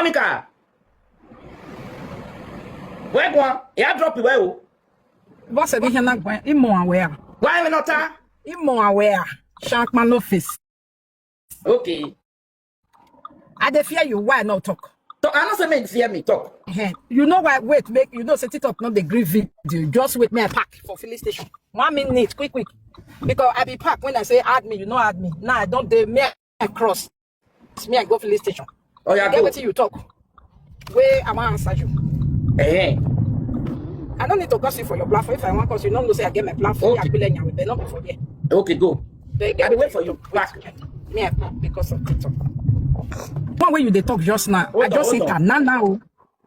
Monica. Where go? Yeah, drop it where? What's a vision not going? In more aware. Why we not? In more aware. Shankman office. Okay. I dey fear you. Why not talk? I know say me fear me talk. You know why? Wait, make you know. Set it up. Not the green video. Just wait me a pack for filling station. 1 minute, quick. Because I be pack when I say add me. You know add me. Now I don't. They me I cross. It's me I go filling station. Oh yeah. Get what you talk. Where am I answer you? I don't need to gossip for your platform. If I want, because you don't know say I get my platform. Okay. They not before there. Okay, go. I will wait for you. Back. Me because of TikTok. One way you they talk just now. I just say now.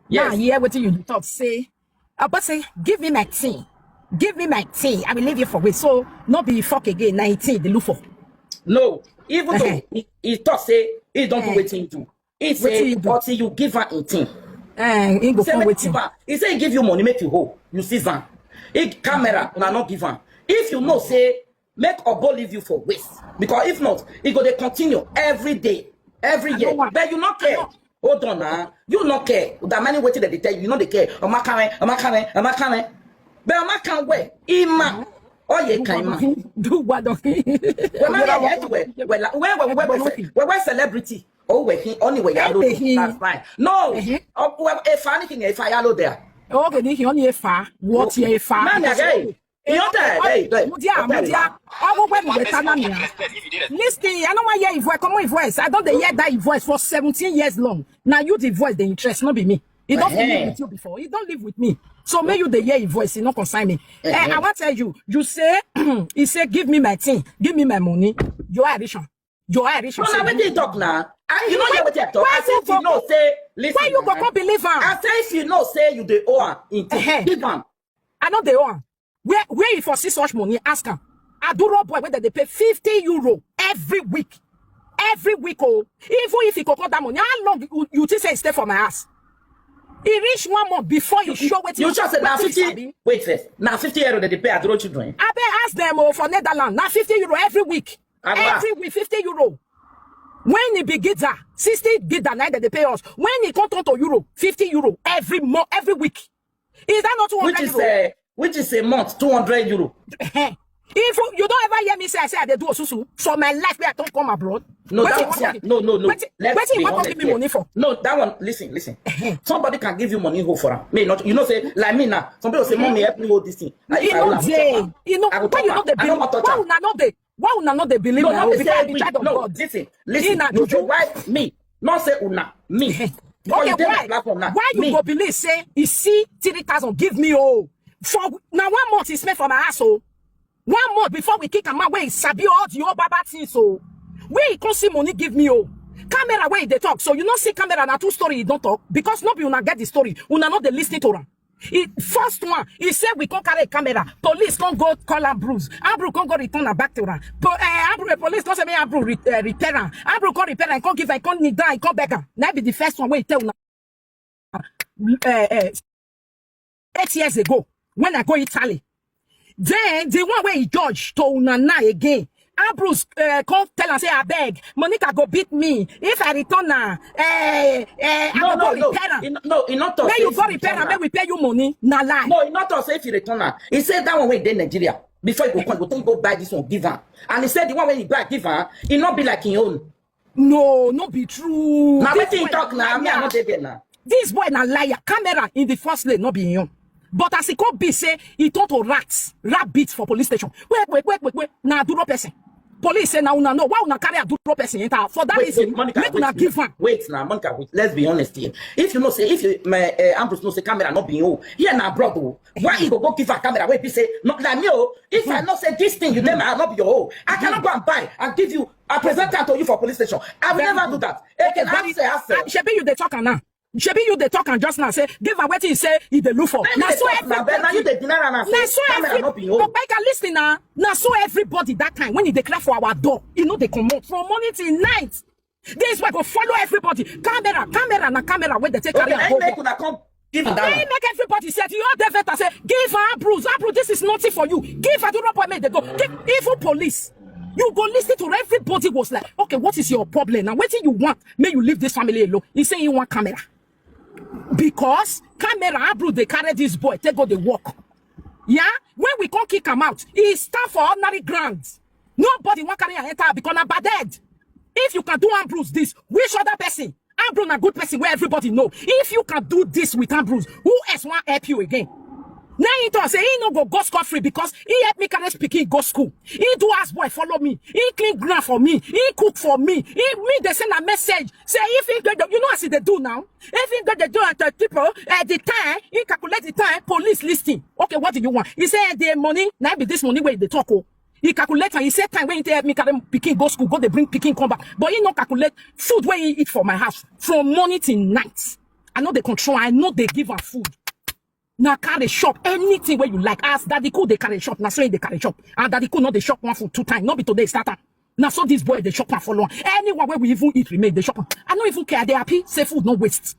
Yes. Now hear what you talk. Say, but say, give me my tea. Give me my tea. I will leave you for it. So not be fuck again. 19 the look for. No, even though he thought say he don't do waiting do. He say until you give her 18. He go for waiting. He say he give you money make you hold. You see that? He camera na not give her. If you know say make Obo leave you for waste. Because if not, he go to continue every day, every year. But you not care. Hold on now. You not care. That many waiting that they tell you, you know they care. I'm not coming. But I'm not coming where? Ima. Oh yeah, can do what don't where celebrity? Oh, wait, only way you that's fine. No, if anything, if I allow there. Okay, he only a far. What ye far? Man, again. Listen, I don't want to hear voice. Come on, voice. I don't hear that voice for 17 years long. Now you the voice, the interest, not be me. He don't live with you before. He don't live with me. So may you the hear voice, he not consign me. I want to tell you, you say, he say, give me my thing, give me my money. You are Irish. You are Irish. No, when they talk now, you know what they talk. I say if you know, say, listen. Why you go believe her? I say if you know, say you the owe give them. I know they owe. Where you for see such money, ask her. I do rob boy whether they pay 50 euro every week. Every week, oh. Even if you go cut that money, how long you think say stay for my ass? He reach 1 month before you show what you just said now 50. Wait first. Now 50 euro that they pay at the children. I bet ask them for Netherlands. Now 50 euro every week. Every week 50 euro. When he be giza, 60 giza night that they pay us. When he come to euro, 50 euro every month, every week. Is that not 200 euro? Which is a month, 200 euro. If you don't ever hear me say I they do susu for my life, where I don't come abroad. No, no. Let's be honest give me money for. No, that one. Listen. Somebody can give you money for her. Me not. You know, say like me now. Somebody will say, "Mommy, help me hold this thing." You know, why you know the believe? Why una not the believe? No, No, listen. You should wife me. Not say una me. Okay, why you go believe? Say you see 3,000. Give me for now 1 month is spent for my asshole. 1 month before we kick a man where he sabi all the old baba things so where he can see money give me camera where they talk so you not see camera na 2 story he don't talk because nobody una get the story una not the listening to them. First one he said we can't carry a camera police can't go call Ambrose can't go return her back to her police can't say me Ambrose repair her Ambrose can't repair and can't give her can't kneel down and can't beg her. That be the first one where he tell una 8 years ago when I go Italy. Then the one where he judge to Unana again. Ambrose come tell and say I beg Monica go beat me if I return her. No, he not when you go repair her, when we pay you money, na lie. No, he not say if you return her. He said that one way in Nigeria before he go buy this one give her. And he said the one when he buy give her, he not be like his own. No, not be true. Now what he talk now? Me I not there now. This boy na liar. Camera in the first lane not be him. But as he could be say, he told to rabbits for police station. Wait. Now do no person. Police say now una know why una carry a do no person enter. For that reason, make una give her. Wait now, Monica. Let's be honest here. If you know say if you Ambrose no say camera not being here now abroad why you go give her camera? Wait, be say not like me if I not say this thing you then I not be your I cannot go and buy and give you a present to you for police station. I will never do that. Shebi you the talker now. Shebi you the talk and just now say give her what he say he the look for. Now so everybody. Now so everybody. Okpaika listen now. Now so everybody that time when he declare for our door, you know they come out from morning till night. This way go follow everybody. Camera where they take carry and go. Give her that. Make everybody say you are the vet and say give her Ambrose, this is nothing for you. Give her the right way they go. Even police. You go listen to everybody was like, okay, what is your problem? Now, what do you want? May you leave this family alone. He say you want camera. Because camera, bro, they carry this boy, they go, they walk. Yeah? When we can't kick him out, he stand for ordinary grounds. Nobody want carry enter because I'm bad. If you can do Ambrose this, which other person? Ambrose a good person where everybody know. If you can do this with Ambrose, who else want help you again? Now he talk say he no go scot free because he help me carry speaking go school. He do ask boy follow me. He clean ground for me. He cook for me. They send a message. Say if he you know as they do now. If he they do at the people at the time, he calculate the time police listing. Okay, what do you want? He say the money now be this money where they talk. Oh. He calculate and he said time when he help me carry Pikin go school, go they bring Pikin come back. But he no calculate food where he eat for my house from morning till night. I know they control. I know they give her food. Now carry shop anything where you like. Ask Daddy cool they carry shop. Now so they carry shop. And Daddy cool not they shop one for 2 times. Not be today starter. Now so this boy they shop one for long. Anyone where we even eat remain they shop. I don't even care. They happy. Say food no waste.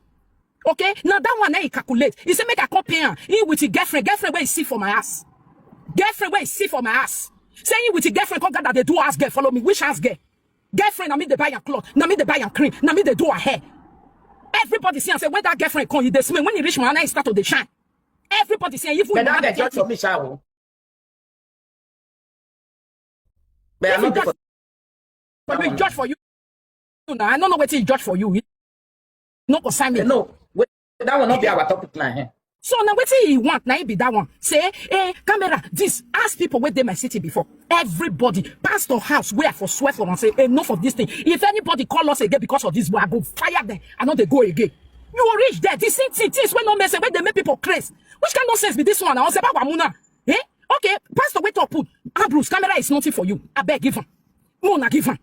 Okay. Now that one he calculate. He say make a compare. He with his girlfriend. Girlfriend where he see for my ass. Girlfriend where he see for my ass. Saying with his girlfriend come that they do ask girl follow me. Which ass girl? Girlfriend. I mean they buy your clothes. Now me they buy your cream. Now me they do her hair. Everybody see and say when that girlfriend come, he they smell. When he reach my he start to the shine. Everybody saying even but that judge for me, shall but I'm not but we judge for you. Now I don't know what he judge for you. No consignment. No, that will not be our topic now. So now what he want? Now it be that one. Say, camera, this ask people where they my city before. Everybody, pastor house, where for swear for and say enough of this thing. If anybody call us again because of this, I go fire them. I know they go again. You will reach there. This things when no mess when they make people crazy. Which kind of nonsense be this one? I was about Wamuna. Eh? Okay, pastor, wait up, put Ambrose, camera is nothing for you. I beg, give him. Mona, give him.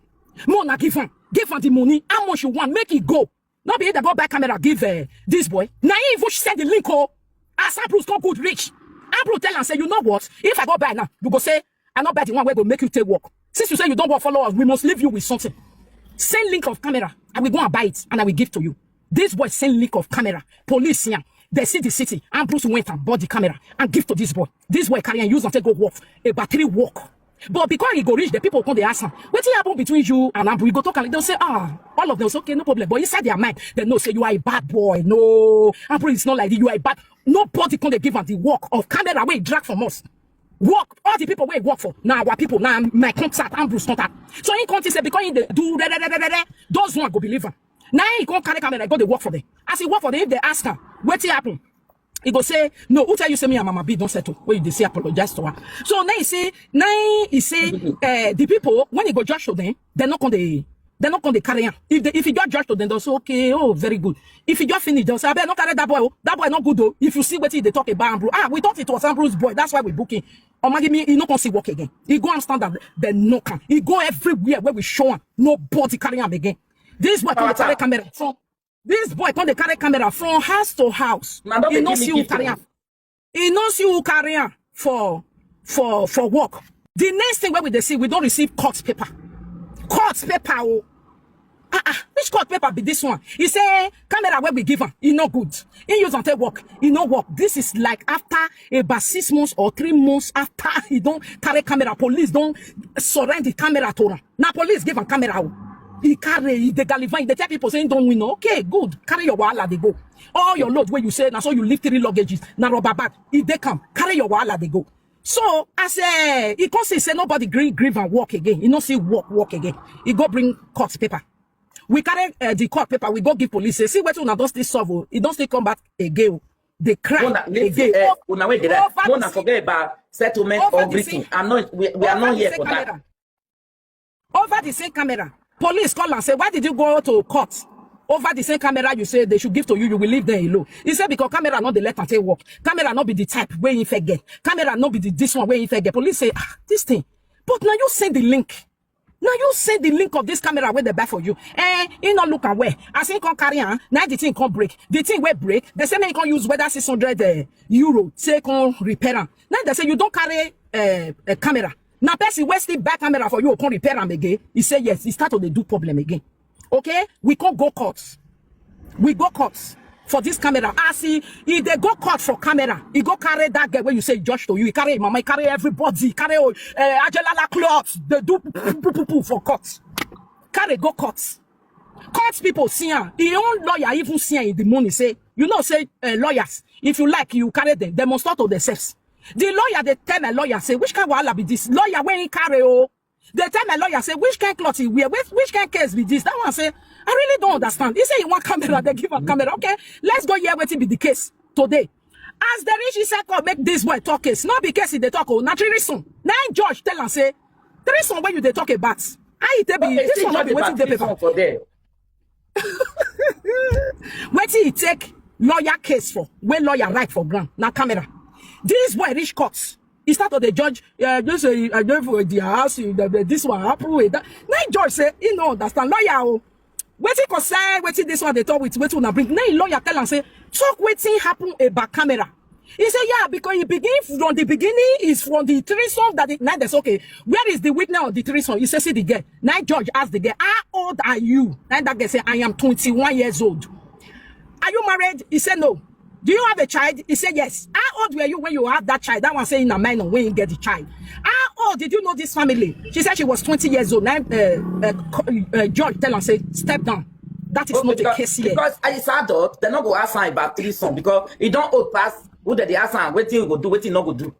Mona, give him. Give him the money. How much you want? Make it go. Not be able to go buy camera, give this boy. Now he even send the link, oh. As Ambrose come good rich. Ambrose tell and say, you know what? If I go buy now, you go say, I not buy the one where go make you take work. Since you say you don't want followers, we must leave you with something. Send link of camera. I will go and buy it and I will give to you. This boy send link of camera. Police here. They see the city. Ambrose went and bought the camera and give to this boy. This boy carry and use and say go walk. A battery walk. But because he go reach, the people come they ask him, what happen between you and Ambrose? We go talk and they'll say, all of them say, okay, no problem. But inside their mind, they know say you are a bad boy. No, Ambrose is not like this. You are a bad. Nobody can they give him the work of camera where he drag from us. Work, all the people where he work for. Now our people, now my contact, Ambrose contact. So he can't say because he do those one go believe him. Now he can't carry camera, go they work for them. As he work for them, if they ask him, what happen? He go say, no, who tell you say me and Mama B don't settle? Where they say apologize to her. So now he say, the people, when he go judge to them, they're not going to carry on. If he just judge to them, they'll say, okay, oh, very good. If he just finish, they'll say, I better not carry that boy. Oh. That boy not good though. If you see what they talk about Ambrose, we thought it was Ambrose's boy. That's why we booking. Or maybe me, he not gonna see work again. He go and stand up, then no can. He go everywhere where we show him. Nobody carry him again. This boy can't carry camera. So this boy can't carry camera from house to house. He knows you carry him. He knows you carry him for work. The next thing where we see, we don't receive court paper. Court paper. Oh. Which court paper be this one? He say camera where we give him, he no good. He use and take work, he no work. This is like after about 6 months or 3 months after he don't carry camera. Police don't surrender the camera to him. Now police give him camera. He carry, they galivine, they tell people saying don't win. Okay, good. Carry your wala, they go. All your load where you say, now so you lift 3 luggages. Now rubber bag, if they come, carry your wala, they go. So as he can't say nobody grieve and walk again. He not see walk again. He go bring court paper. We carry the court paper, we go give police. Say, see what una don't still solve. It don't still come back again. They cry again. Una forget about settlement or everything. We are not here for that. Over the same camera, police call and say, why did you go to court? Over the same camera, you say they should give to you, you will leave them alone. He said because camera not the let and take work. Camera not be the type where you forget. Camera not be this one where you forget. Police say, this thing. But now you send the link. Now you send the link of this camera where they buy for you. You not look away. As he can carry on, now the thing can't break. The thing will break. They say they can use whether 600 euro. Say can repair them. Now they say you don't carry a camera. Now person will still buy camera for you can repair them again. He say yes. He start to do problem again. Okay, we can't go courts. We go courts. for this camera. I see if they go court for camera, he go carry that girl when you say judge to you, he carry mama, he carry everybody, he carry Ajelala clothes, they do poo for court. Carry go court. Court people see her. His own lawyer even see her in the morning say, you know, say lawyers, if you like, you carry them. They must start to themselves. The lawyer, they tell my lawyer, say, which kind of wahala be this? Lawyer, when he carry, oh. They tell my lawyer, say, which kind of cloth he wear? Which kind of case be this? That one say, I really don't understand. He say, you want camera, they give a camera. Okay, let's go here, what will be the case today. As the rich is make this boy talk case, not because they talk, oh, not reason. Now, George tell and say, the reason when you they talk about, I tell you, this one not be waiting the paper. For them. What he take lawyer case for? When lawyer write for ground, now camera. This boy reach courts. He started the judge. Just say I go for the house. This one happen with that. Now judge say he no understand lawyer. Waiting concern. Waiting this one they talk with. Waiting na bring. Now lawyer tell and say talk waiting happen about camera. He say yeah because he begin from the beginning is from the threesome that now that's okay. Where is the witness of the threesome? He say see the girl. Now judge ask the girl how old are you? Now that girl say I am 21 years old. Are you married? He said no. Do you have a child? He said yes. How old were you when you had that child? That one saying a minor when you get the child. How old did you know this family? She said she was 20 years old. Now George tell her say step down. That is not the case here. Because as adult, they're not going to ask her about threesome because you don't old pass who they ask her what you go do, what you not go do.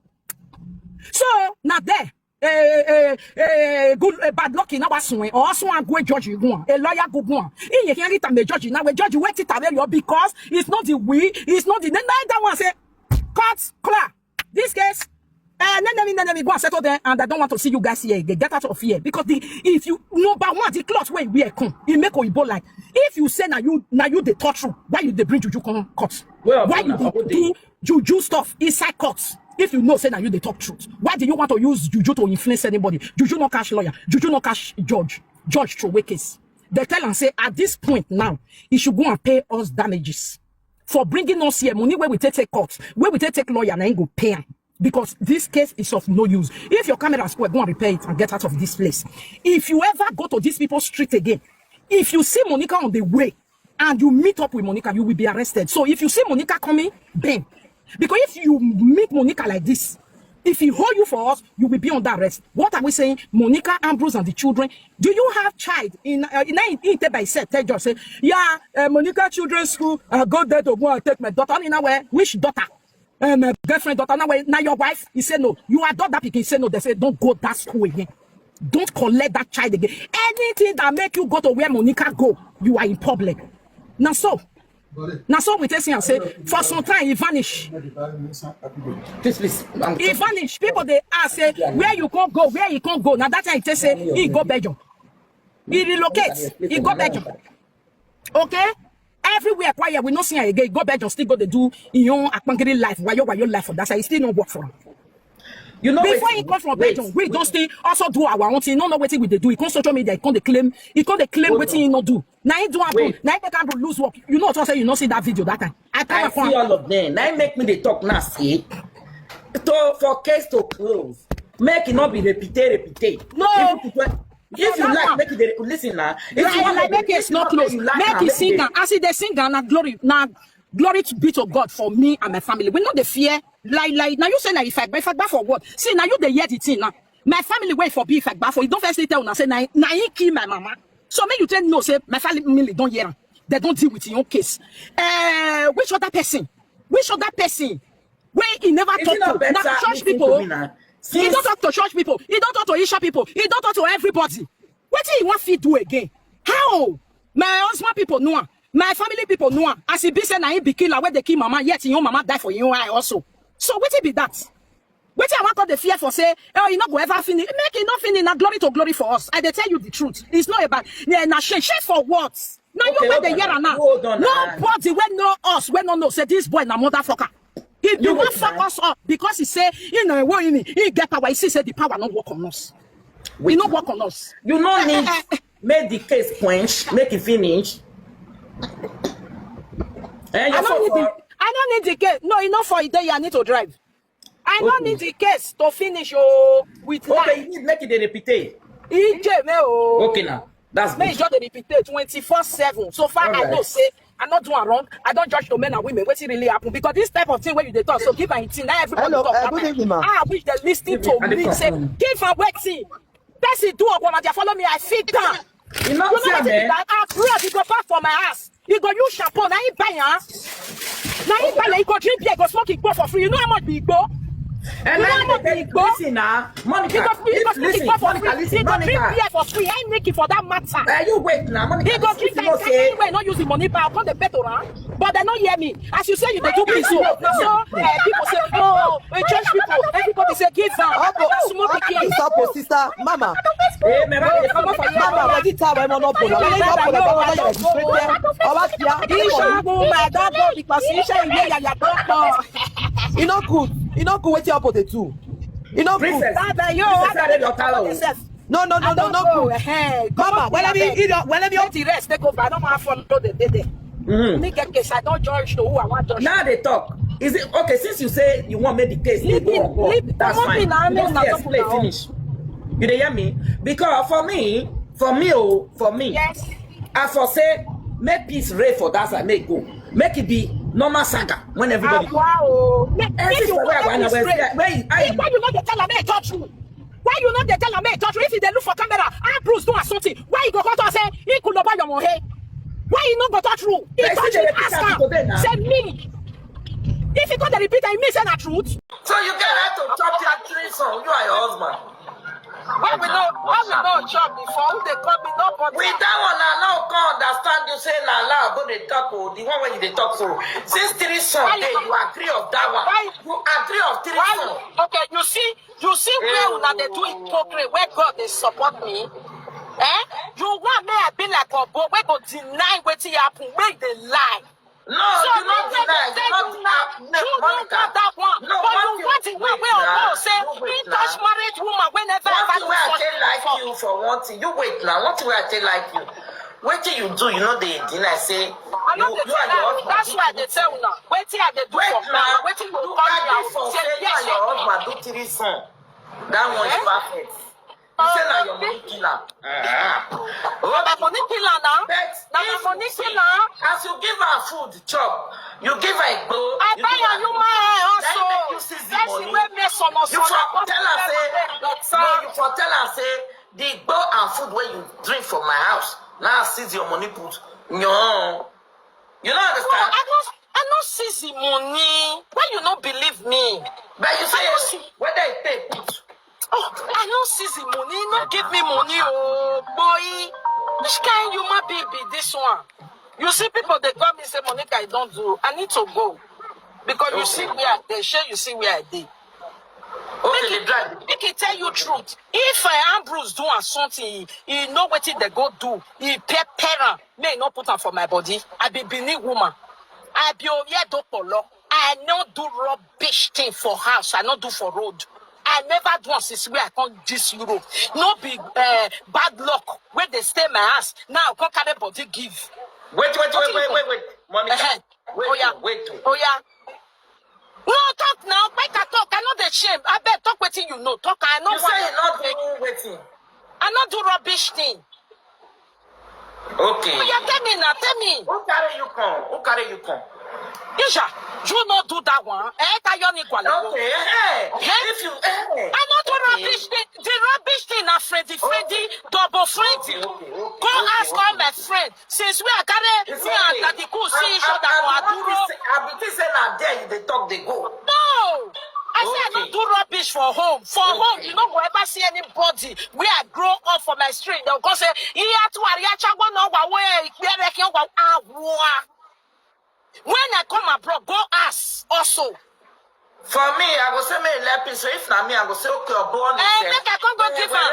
So now there. Good bad luck in our swing or someone go judge you go a lawyer go on. You can't get a judge now. We judge you wait it because it's not the we, it's not the that one say cut clear. This case, then go and settle there, and I don't want to see you guys here. They get out of here because if you number one the cloth where we are come, it make Oyibo like if you say now you the touch room, why you they bring juju come cut? Well, why you do juju stuff inside cuts? If you know, say that you they talk truth. Why do you want to use juju to influence anybody? Juju no cash lawyer. Juju no cash judge. Judge through case. They tell and say at this point now, he should go and pay us damages for bringing us here. Money where we take court, where we take lawyer and I ain't go pay him. Because this case is of no use. If your camera square, go and repair it and get out of this place. If you ever go to these people's street again, if you see Monica on the way and you meet up with Monica, you will be arrested. So if you see Monica coming, bang. Because if you meet Monica like this, if he hold you for us, you will be under arrest. What are we saying? Monica, Ambrose, and the children. Do you have child in by set? Tell George say, yeah, Monica Children's School. Go there to go and take my daughter. In where? Which daughter? My girlfriend daughter. Now your wife. He said no. You adopt that pikin. He said no. They said don't go that school again. Don't collect that child again. Anything that make you go to where Monica go, you are in public. Now so. Now so we tell and say for some time he vanish. Please. He vanish. People they ask say where you can't go, where you can't go. Now that time he say he go Belgium. He relocates. He go Belgium. Okay? Everywhere quiet. We not see him again. He go Belgium. Still go to do in own akpankiri life. Why your life for that? He still not work for him. You know, before he come from Belgium, we don't stay also do our own thing. No what we they do. He come social media. He can't claim what he not do. Now he do happen. Now he make him lose work. You know what I say? You not see that video that time. I see all of them. Now make me they talk now. See, for case to close, make it not be repeated. No. If you like, make it listen now. If you want like make it not close, make it sing. I see the singer now. Glory to be to God for me and my family. We know the fear. Like now you say now if I buy for what? See now you the hear the thing now. My family wait for be if I buy for you don't first tell now say now he kill my mama. So make you tell no say my family don't hear. They don't deal with your own case. Which other person? Where he never talk to now church people. He don't talk to church people. He don't talk to Isha people. He don't talk to everybody. What do you want to do again? How? My husband people know. My family people know. As he be saying now he be killer where they kill mama yet your mama die for your eye also. So what it be that? What I want the fear for say, oh, you not go ever finish. Make it not finish. Now glory to glory for us. I they tell you the truth. It's not about now shame for what? Now you wait the year and now. Nobody when know us, when no say this boy na motherfucker. If you want fuck us up because he say he get power. He say the power not work on us. We not work on us. You no need make the case quench, make it finish. I don't need the case. No, enough for a day. I need to drive. I don't need the case to finish with life. Okay, you need make it a repeat. Okay, now. That's good. Make it just a repeat 24/7. So far, I know say I'm not doing wrong. I don't judge the men and women. What's really happen? Because this type of thing where you dey talk, so give her 18. Now everybody Hello, talk. good evening, ma. I wish they listen to me. Say, give her waiting. Person do up when they follow me. I sit down. You know what I'm saying? I brought you go back for my ass. You go use shampoo. Now you buy Now you buy. You go drink beer. Go smoke it go for free. You know how much we go? And listen now, Monica. Listen, Monica, listen, Monica. For free, I make it for that matter. You wait now, Monica. He go drink like anyway, not use the money, but I'll come the better around. But they don't hear me. As you say, you do please. So people say, oh, church people, everybody say, give them. Smoke again. Stop, sister, mama. Mama, this time I'm not going to you know good. You know good. Wait your potato. You know good. No, good. Mama, when let me the rest take over. I don't want fun to the day. I don't judge who I want to. Now they talk. Is it okay? Since you say you want to make the case, that's fine. Explain, finish. You hear me? Because for me, yes. I for say make peace reign for that side, make go. Make it be normal saga when everybody. Wow. Why you not the tell me touch you? Why you not the tell me touch you? If they look for camera, Bruce doing something. Why you go come to say he could not buy your money? Why you not go touch you? He touch you, ask him. Say me. If you got the repeat, I miss the truth. So you get out to chop your treason. You are your husband. Why we know chop before they call me no but with that one I now can't understand you say na loud but they talk the one when they talk so since 3 Sunday you agree of that one you agree of 3 Sunday. Okay, you see where una they do hypocrite where God they support me. You want me I be like a boy we go deny wetin happen where they lie. No, so you not deny. You not deny. Monica. That one. No, but you want it one way or no. Say, he touch married woman whenever I want I tell like you for one thing. You wait now. One thing I tell like you. What do you do? You know they deny say. I know you are your husband. That's why they tell you now. Wait till they do for now. Wait till you come now. Say you and your husband do 3 sons. That one is perfect. You say now your money killer. My money killer now. Now my money killer. As you give her food, chop. You give her a bowl. I buy a new man also. You see the money. You for tell her say. No, you for tell her say the bowl and food where you drink from my house. Now seize your money put. No. You don't understand? I not seize the money. Why you not believe me? But you say whether it pay put. Oh, I don't see the money. Not give me money, oh boy. Which kind human being be this one? You see people they call me say Monica, I don't do. I need to go because you see where I dey. Share you see where I dey. Make it tell you truth. If I am Bruce doing something, he know what they go do. He pay parent may not put on for my body. I be Benin woman. I be Oye Dokolo. I not do rubbish thing for house. I not do for road. I never do one since where I come this Europe. No big bad luck where they stay my ass. Now I can't carry body give. Wait. Monica. Wait. Oh yeah. No talk now. Make a talk. I know the shame. I bet talk waiting you know. Talk. I know. You say you not doing waiting. I not do rubbish thing. Okay. Oh yeah, tell me now. Tell me. Who carry you come? Isha, you not do that one. Okay. If you I not do rubbish thing. The rubbish thing na Freddy, double Freddy. Go ask all my friends. Since we are carrying me and Daddy Cool see each other for Aduro. I be saying that there they talk they go. No. I say I don't do rubbish for home. For home, you don't go ever see anybody where I grow up for my street. They'll go say, when I come abroad, go ask also. For me, I go say me let peace. So if not me, I go say okay, born. Make I come go give her.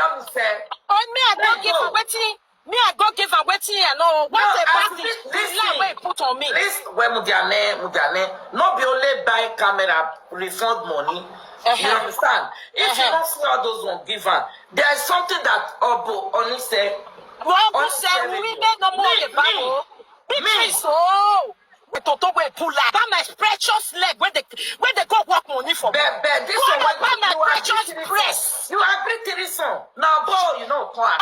On me, I go give her waiting. Me, I go give her waiting. I know what the party way put on me. Please, when Mudiane, no be only buy camera refund money. You understand? If you don't see all those one give her, there is something that Obo only say. Well, say we make no more the battle. Beatrice, oh. That my precious leg where they go work money for me. But this one why my precious breast. You agree to this one. Now, boy, you know, why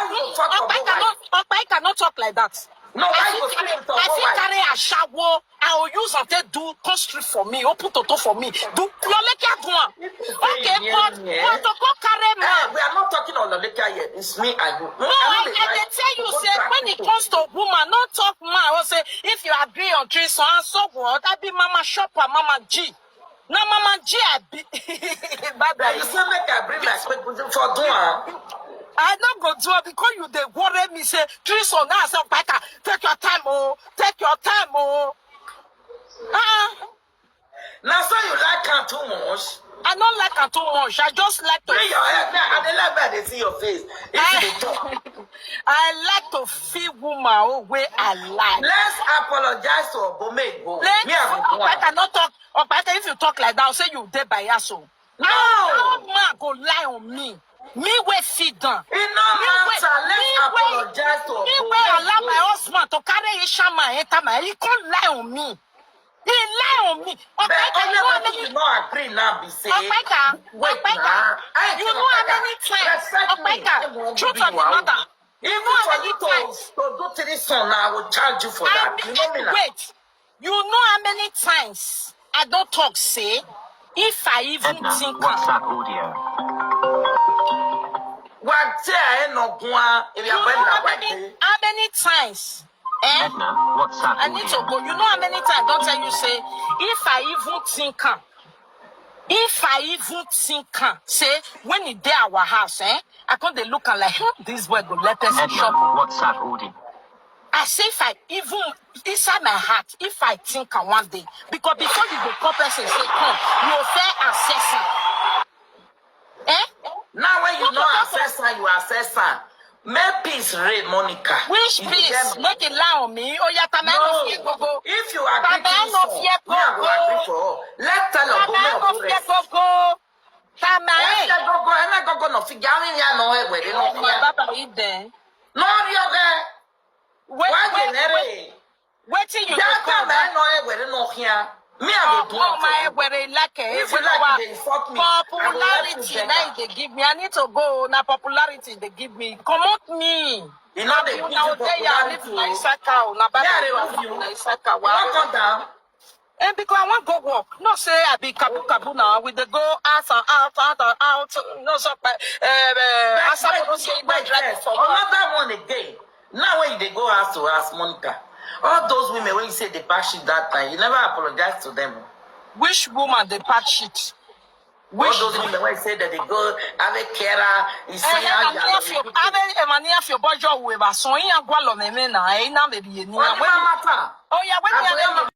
you talk about Okpaika cannot talk like that. No, why you I think carry a shower. I will use and they do country for me. Open toto for me. Do Loleka go on. Okay, but to go carry man. We are not talking on Loleka yet. It's me and you. No, I tell you, say when it comes to woman, not talk man. I say if you agree on three so and so what, I be Mama Shopper, Mama G. Now Mama G, I be. But you say make I bring my people for doing. I don't go do it because you they worry me say three so now say Okpaika, take your time, oh, take your time, oh. Now so you like her too much. I don't like her too much. I just like to. Bring your head. I don't like when they see your face. I like to feel woman where I like. Let's apologize to Obome. Okpaika not talk. Okpaika, if you talk like that, I'll say you dead by Yaso. No man go lie on me. Me we feed them. It no matter. Let's apologize to Obome. Me we allow my husband to carry a shaman enter my. He can't lie on me. He lie on me. Okpaika, you not agree now. Be saying. Okpaika, you know how many times. Okpaika, truth of the matter. Even for you to do this song, I will charge you for that. You know me now. Wait, you know how many times I don't talk. Say, if I even think. WhatsApp audio. You know how many times? Edna, WhatsApp I need to go. You know how many times? Don't tell you say, if I even think, say when it there our house, I come they look and like this boy go let us Edna, shop. WhatsApp audio. I say if I even inside my heart, if I think one day, because before you go call person say come, you fair assessor. Now when you know assessor, you assessor. Make peace read, Monica. Which peace? Make it lie on me. Oh yeah, no. If you agree to this song, we are going to agree for all. Let's tell you go. Let's go. No figure me no way where they no figure. No, Wait till you come. No where they no here. Me I go do if you like it, they fuck me. Popularity now they give me. I need to go. Now popularity they give me. Come on me. You know they give you popularity. Welcome down. And because I want to go work. No say I be kabu now. We they go out and out. No so another one again. Now when they go house to ask Monica. All those women, when you say they pack shit that time, you never apologize to them. Which woman they pack shit? All those women, when you say that they go, have a carer, is saying, oh yeah, when